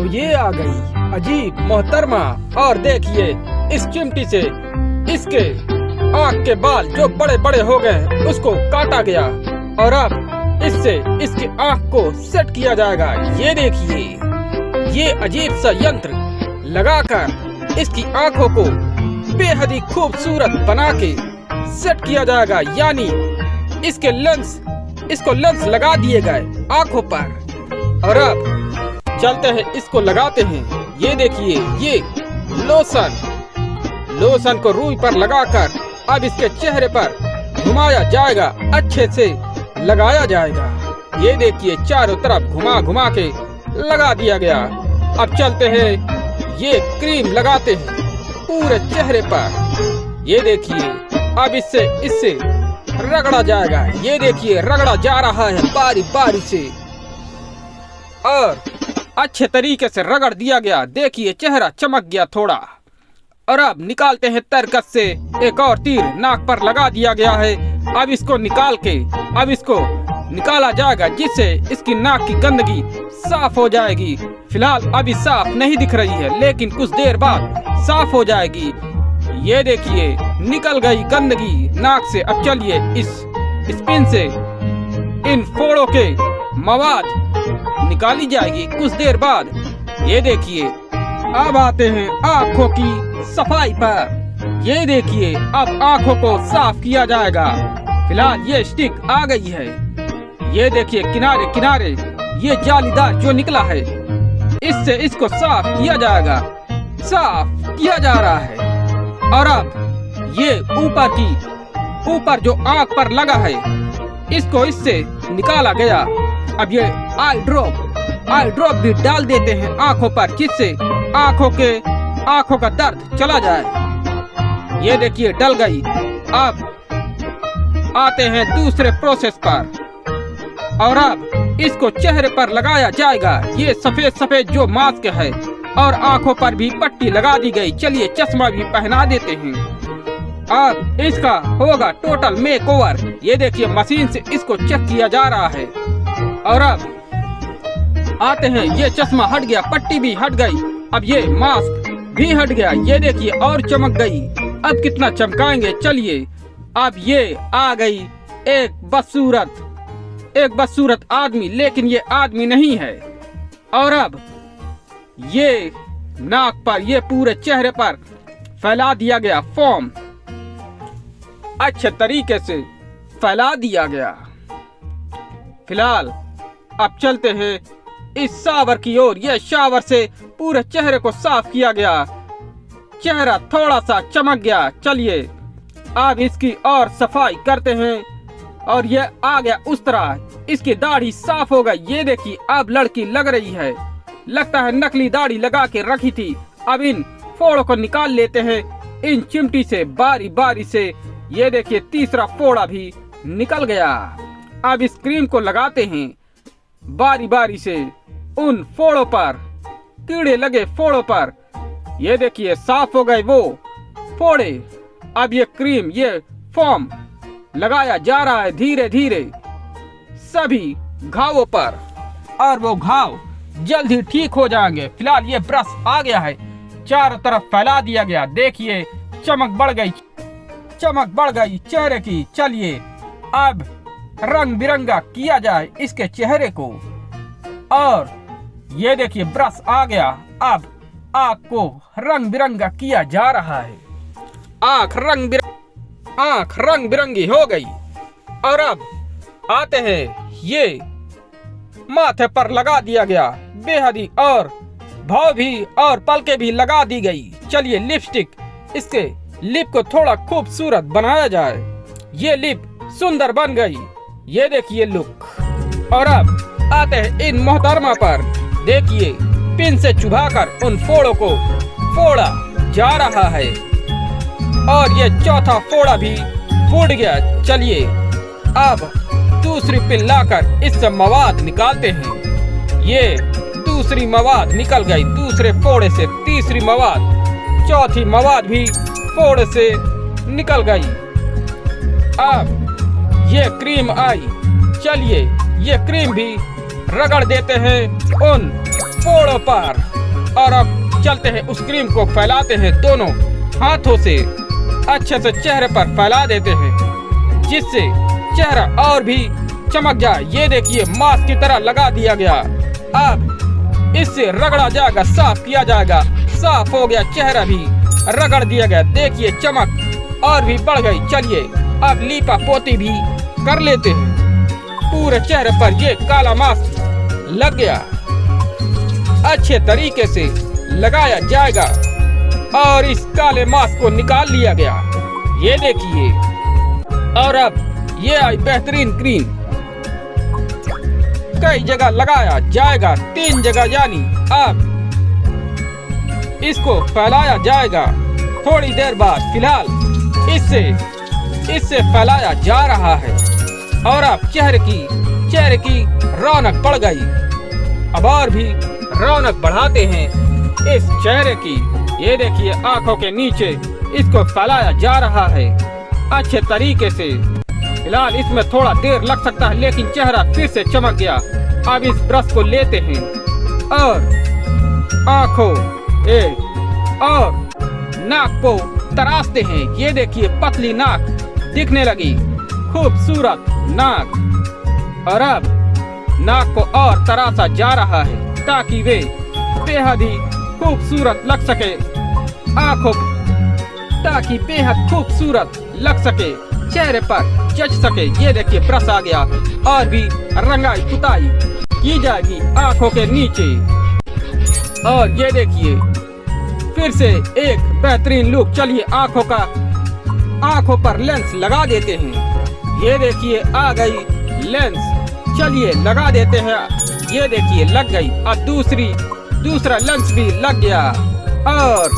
तो ये आ गई अजीब मोहतरमा। और देखिए इस चिमटी से इसके आँख के बाल जो बड़े बड़े हो गए उसको काटा गया और अब इससे इसकी आँख को सेट किया जाएगा। ये देखिए ये अजीब सा यंत्र लगाकर इसकी आँखों को बेहद ही खूबसूरत बना के सेट किया जाएगा, यानी इसको लेंस लगा दिए गए आँखों पर। और अब चलते हैं इसको लगाते हैं। ये देखिए ये लोशन को रुई पर लगाकर अब इसके चेहरे पर घुमाया जाएगा, अच्छे से लगाया जाएगा। ये देखिए चारों तरफ घुमा घुमा के लगा दिया गया। अब चलते हैं ये क्रीम लगाते हैं पूरे चेहरे पर। ये देखिए अब इससे रगड़ा जाएगा। ये देखिए रगड़ा जा रहा है बारी बारी से और अच्छे तरीके से रगड़ दिया गया। देखिए चेहरा चमक गया थोड़ा। और अब निकालते हैं तरकस से एक और तीर नाक पर लगा दिया गया है। अब इसको निकाला जाएगा जिससे इसकी नाक की गंदगी साफ हो जाएगी। फिलहाल अभी साफ नहीं दिख रही है लेकिन कुछ देर बाद साफ हो जाएगी। ये देखिए निकल गई गंदगी नाक से। अब चलिए इस स्पिन से इन फोड़ों के मवाद निकाली जाएगी कुछ देर बाद। ये देखिए अब आते हैं आँखों की सफाई पर। ये देखिए अब आँखों को साफ किया जाएगा। फिलहाल ये स्टिक आ गई है। ये देखिए किनारे किनारे ये जालीदार जो निकला है इससे इसको साफ किया जाएगा। साफ किया जा रहा है। और अब ये ऊपर जो आँख पर लगा है इसको इससे निकाला गया। अब ये आई ड्रॉप भी डाल देते हैं आँखों पर जिससे आँखों का दर्द चला जाए। ये देखिए डल गई। अब आते हैं दूसरे प्रोसेस पर और अब इसको चेहरे पर लगाया जाएगा। ये सफेद जो मास्क है और आँखों पर भी पट्टी लगा दी गई। चलिए चश्मा भी पहना देते हैं। अब इसका होगा टोटल मेकओवर। ये देखिए मशीन से इसको चेक किया जा रहा है। और अब आते हैं ये चश्मा हट गया, पट्टी भी हट गई। अब ये मास्क भी हट गया। ये देखिए और चमक गई। अब कितना चमकाएंगे। चलिए अब ये आ गई एक बदसूरत आदमी, लेकिन ये आदमी नहीं है। और अब ये नाक पर ये पूरे चेहरे पर फैला दिया गया फोम, अच्छे तरीके से फैला दिया गया। फिलहाल अब चलते हैं इस शावर की ओर। यह शावर से पूरे चेहरे को साफ किया गया। चेहरा थोड़ा सा चमक गया। चलिए अब इसकी और सफाई करते हैं। और ये आ गया उस तरह। इसकी दाढ़ी साफ हो गई। ये देखिए अब लड़की लग रही है। लगता है नकली दाढ़ी लगा के रखी थी। अब इन फोड़ों को निकाल लेते हैं इन चिमटी से बारी बारी से। ये देखिए तीसरा फोड़ा भी निकल गया। अब इस क्रीम को लगाते हैं बारी बारी से उन फोड़ों पर, कीड़े लगे फोड़ों पर। ये देखिए साफ हो गए वो फोड़े। अब ये क्रीम ये फोम लगाया जा रहा है धीरे धीरे सभी घावों पर और वो घाव जल्द ही ठीक हो जाएंगे। फिलहाल ये ब्रश आ गया है, चारों तरफ फैला दिया गया। देखिए चमक बढ़ गई चेहरे की। चलिए अब रंग बिरंगा किया जाए इसके चेहरे को। और ये देखिए ब्रश आ गया। अब आँख को रंग बिरंगा किया जा रहा है। आँख रंग बिरंगी हो गई। और अब आते हैं ये माथे पर लगा दिया गया बेहद ही, और भाव भी और पलके भी लगा दी गई। चलिए लिपस्टिक, इसके लिप को थोड़ा खूबसूरत बनाया जाए। ये लिप सुंदर बन गई। ये देखिए लुक। और अब आते हैं इन मोहतरमा पर। देखिए पिन से चुभाकर उन फोड़ों को फोड़ा जा रहा है और ये चौथा फोड़ा भी फूट गया। चलिए अब दूसरी पिन लाकर इससे मवाद निकालते हैं। ये दूसरी मवाद निकल गई दूसरे फोड़े से। तीसरी मवाद, चौथी मवाद भी फोड़े से निकल गई। अब ये क्रीम आई। चलिए ये क्रीम भी रगड़ देते हैं उन फोड़ों पर। और अब चलते हैं, उस क्रीम को फैलाते हैं दोनों हाथों से, अच्छे से चेहरे पर फैला देते हैं जिससे चेहरा और भी चमक जाए। ये देखिए मास्क की तरह लगा दिया गया। अब इससे रगड़ा जाएगा, साफ किया जाएगा। साफ हो गया, चेहरा भी रगड़ दिया गया। देखिए चमक और भी बढ़ गई। चलिए अब लीपा पोती भी कर लेते हैं। पूरे चेहरे पर ये काला मास्क लग गया, अच्छे तरीके से लगाया जाएगा और इस काले मास्क को निकाल लिया गया। ये देखिए, और अब ये आई बेहतरीन क्रीम। कई जगह लगाया जाएगा, 3 जगह, यानी अब इसको फैलाया जाएगा थोड़ी देर बाद। फिलहाल इससे फैलाया जा रहा है और अब चेहरे की रौनक बढ़ गई। अब और भी रौनक बढ़ाते हैं इस चेहरे की। ये देखिए आंखों के नीचे इसको फैलाया जा रहा है अच्छे तरीके से। फिलहाल इसमें थोड़ा देर लग सकता है, लेकिन चेहरा फिर से चमक गया। अब इस ब्रश को लेते हैं और आंखों और नाक को तराशते हैं। ये देखिए पतली नाक दिखने लगी, खूबसूरत नाक। और अब नाक को और तराशा जा रहा है ताकि वे बेहद ही खूबसूरत लग सके, आंखों ताकि बेहद खूबसूरत लग सके, चेहरे पर जच सके। ये देखिए ब्रश आ गया और भी रंगाई पुताई की जाएगी आंखों के नीचे। और ये देखिए फिर से एक बेहतरीन लुक। चलिए आंखों पर लेंस लगा देते हैं। ये देखिए आ गई लेंस, चलिए लगा देते हैं। ये देखिए लग गई। अब दूसरा लेंस भी लग गया और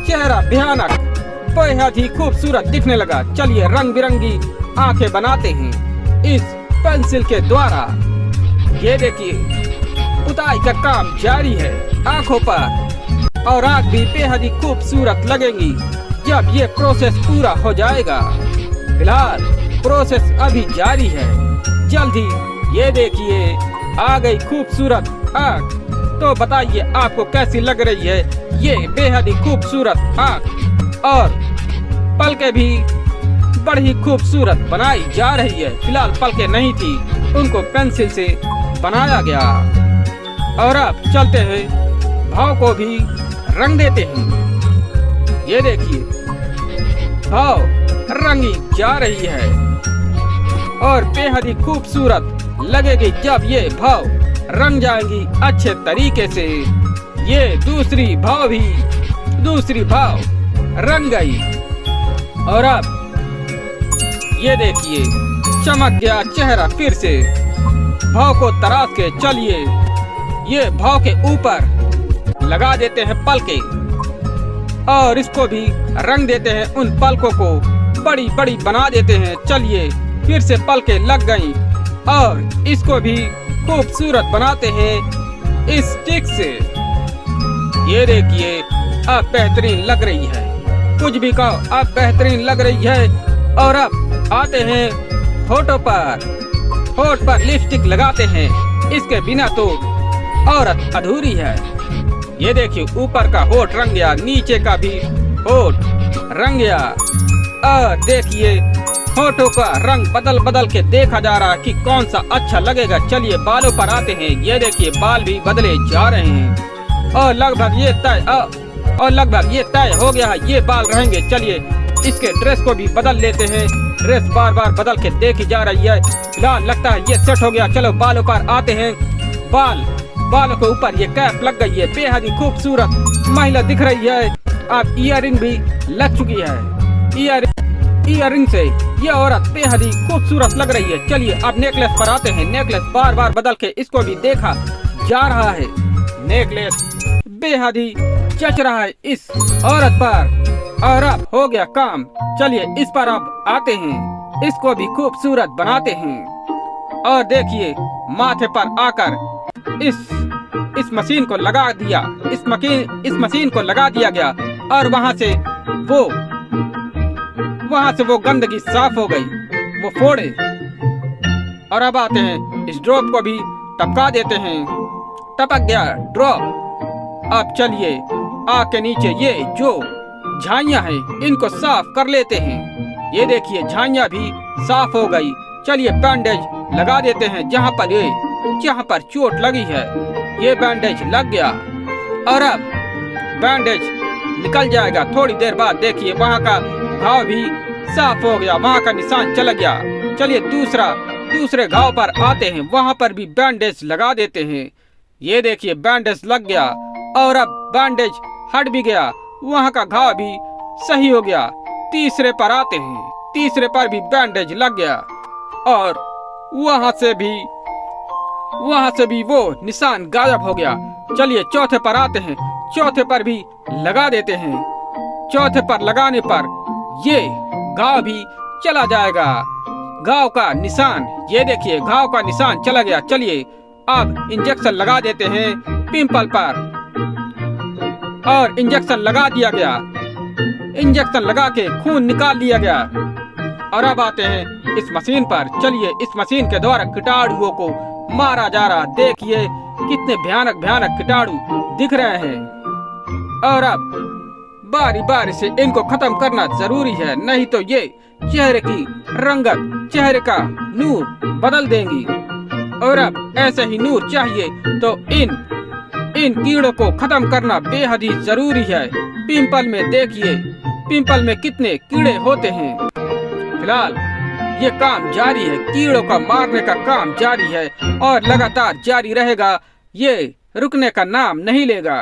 चेहरा भयानक बेहद ही खूबसूरत दिखने लगा। चलिए रंग बिरंगी आंखें बनाते हैं इस पेंसिल के द्वारा। ये देखिए पुताई का काम जारी है आंखों पर, और आंख भी बेहद ही खूबसूरत लगेंगी जब ये प्रोसेस पूरा हो जाएगा। फिलहाल प्रोसेस अभी जारी है, जल्दी। ये देखिए आ गई खूबसूरत आंख। तो बताइए आपको कैसी लग रही है ये बेहद ही खूबसूरत आंख। और पलकें भी बड़ी खूबसूरत बनाई जा रही है। फिलहाल पलकें नहीं थी, उनको पेंसिल से बनाया गया। और अब चलते हैं, भाव को भी रंग देते हैं। ये देखिए भाव रंगी जा रही है और बेहद ही खूबसूरत लगेगी जब ये भाव रंग जाएंगी अच्छे तरीके से। ये दूसरी भाव रंग गई। और अब ये देखिए चमक गया चेहरा फिर से। भाव को तराश के चलिए ये भाव के ऊपर लगा देते हैं पलके और इसको भी रंग देते हैं। उन पलकों को बड़ी बड़ी बना देते हैं। चलिए फिर से पलके लग गई और इसको भी खूबसूरत बनाते हैं इस स्टिक से। ये देखिए अब बेहतरीन लग रही है, कुछ भी कहो अब बेहतरीन लग रही है। और अब आते हैं होठों पर। होठ पर लिपस्टिक लगाते हैं, इसके बिना तो औरत अधूरी है। ये देखिए ऊपर का होठ रंग गया, नीचे का भी होठ रंग गया। और देखिए होठों का रंग बदल के देखा जा रहा है कि कौन सा अच्छा लगेगा। चलिए बालों पर आते हैं। ये देखिए बाल भी बदले जा रहे हैं और लगभग ये तय हो गया है, ये बाल रहेंगे। चलिए इसके ड्रेस को भी बदल लेते हैं। ड्रेस बार बदल के देखी जा रही है। फिलहाल लगता है ये सेट हो गया। चलो बालों पर आते हैं। बालों के ऊपर ये कैप लग गई है, बेहद ही खूबसूरत महिला दिख रही है। अब ईयरिंग भी लग चुकी है। ईयरिंग से ये औरत बेहद ही खूबसूरत लग रही है। चलिए अब नेकलेस पर आते हैं। नेकलेस बार बदल के इसको भी देखा जा रहा है। नेकलेस बेहद ही जच रहा है इस औरत पर। और अब हो गया काम। चलिए इस पर अब आते हैं, इसको भी खूबसूरत बनाते हैं। और देखिए माथे पर आकर इस मशीन को लगा दिया। इस मशीन को लगा दिया गया और वहाँ से वो गंदगी साफ हो गई, वो फोड़े। और अब आते हैं, इस ड्रॉप को भी टपका देते हैं। टपक गया ड्रॉप। अब चलिए आग के नीचे ये जो झाइयाँ हैं इनको साफ कर लेते हैं। ये देखिए झाइयाँ भी साफ हो गई। चलिए बैंडेज लगा देते हैं जहाँ पर चोट लगी है। ये बैंडेज लग गया और अब बैंडेज निकल जाएगा। थोड़ी देर बाद देखिए वहाँ का घाव भी साफ हो गया, वहाँ का निशान चला गया। चलिए दूसरे घाव पर आते हैं, वहाँ पर भी बैंडेज लगा देते हैं। ये देखिए बैंडेज लग गया और अब बैंडेज हट भी गया, वहाँ का घाव भी सही हो गया। तीसरे पर आते हैं, तीसरे पर भी बैंडेज लग गया और वहाँ से भी वो निशान गायब हो गया। चलिए चौथे पर आते हैं, चौथे पर भी लगा देते हैं। चौथे पर लगाने पर ये घाव भी चला जाएगा। घाव का निशान, ये देखिए घाव का निशान चला गया। चलिए अब इंजेक्शन लगा देते हैं पिंपल पर और इंजेक्शन लगा दिया गया। इंजेक्शन लगा के खून निकाल लिया गया और अब आते हैं इस मशीन पर। चलिए इस मशीन के द्वारा कीटाणुओं को मारा जा रहा। देखिए कितने भयानक भयानक कीटाणु दिख रहे हैं और अब बारी बारी से इनको खत्म करना जरूरी है, नहीं तो ये चेहरे की रंगत, चेहरे का नूर बदल देंगी। और अब ऐसे ही नूर चाहिए तो इन कीड़ों को खत्म करना बेहद ही जरूरी है। पिंपल में देखिए, पिंपल में कितने कीड़े होते हैं। फिलहाल ये काम जारी है, कीड़ों का मारने का काम जारी है और लगातार जारी रहेगा। ये रुकने का नाम नहीं लेगा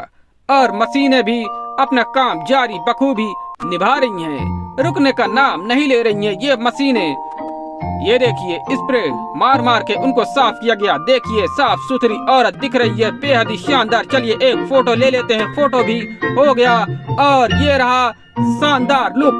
और मशीनें भी अपना काम जारी बखूबी निभा रही हैं, रुकने का नाम नहीं ले रही हैं ये मशीनें। ये देखिए स्प्रे मार मार के उनको साफ किया गया। देखिए साफ सुथरी औरत दिख रही है, बेहद ही शानदार। चलिए एक फोटो ले लेते हैं, फोटो भी हो गया और ये रहा शानदार लुक।